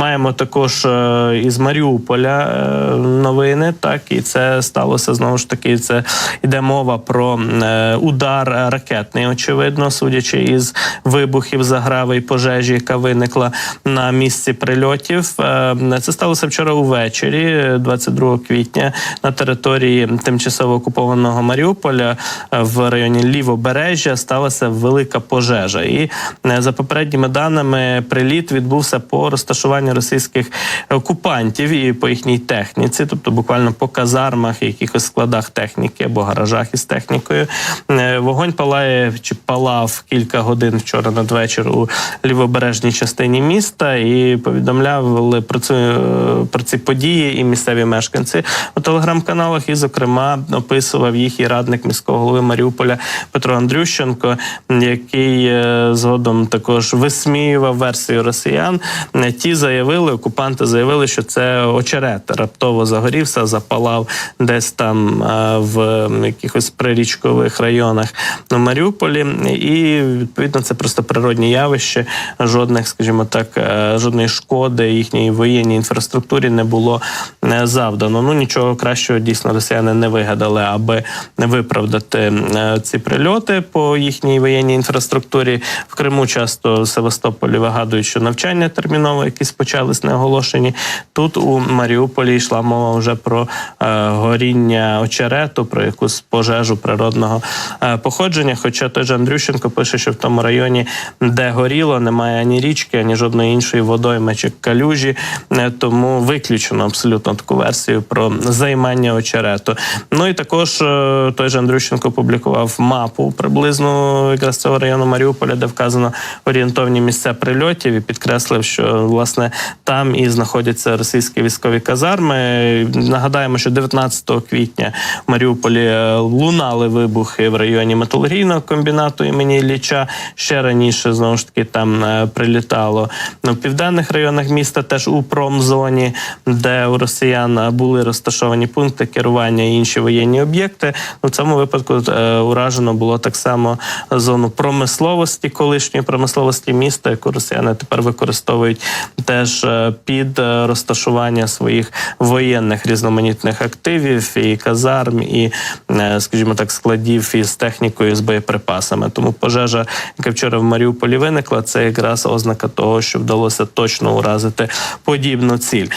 маємо також із Маріуполя новини, так, і це сталося, знову ж таки, це йде мова про удар ракетний, очевидно, судячи із вибухів, заграви і пожежі, яка виникла на місці прильотів. Це сталося вчора увечері, 22 квітня, на території тимчасово окупованого Маріуполя в районі Лівобережжя сталася велика пожежа. І за попередніми даними, приліт відбувся по розташуванню російських окупантів і по їхній техніці, тобто буквально по казармах, якихось складах техніки або гаражах із технікою. Вогонь палає, чи палав кілька годин вчора надвечір у лівобережній частині міста, і повідомляли про ці події і місцеві мешканці у телеграм-каналах, і, зокрема, описував їх і радник міського голови Маріуполя Петро Андрющенко, який згодом також висміював версію росіян. Ті заявили, окупанти заявили, що це очерет раптово загорівся, запалав десь там в якихось прирічкових районах на Маріуполі, і, відповідно, це просто природні явище, жодних, скажімо так, жодної шкоди їхній воєнній інфраструктурі не було завдано. Ну, нічого кращого дійсно росіяни не вигадали, аби виправдати ці прильоти по їхній воєнній інфраструктурі. В Криму часто в Севастополі вигадують, що навчання терміново якісь почались неоголошені. Тут у Маріуполі йшла мова вже про горіння очерету, про якусь пожежу природного походження. Хоча той же Андрющенко пише, що в тому районі, де горіло, немає ані річки, ані жодної іншої водойми чи калюжі, тому виключено абсолютно таку версію про займання очерету. Ну і також той же Андрющенко публікував мапу приблизно якраз цього району Маріуполя, де вказано орієнтовні місця прильотів, і підкреслив, що, власне, там і знаходяться російські військові казарми. Нагадаємо, що 19 квітня в Маріуполі лунали вибухи в районі металургійного комбінату імені Ілліча. Ще раніше, знову ж таки, там прилітало в південних районах міста, теж у промзоні, де у росіян були розташовані пункти керування і інші воєнні об'єкти. У цьому випадку уражено було так само зону промисловості, колишньої промисловості міста, яку росіяни тепер використовують теж під розташування своїх воєнних різноманітних активів, і казарм, і, скажімо так, складів із технікою, з боєприпасами. Тому пожежа, яка вчора в Маріуполі виникла, це якраз ознака того, що вдалося точно уразити подібну ціль.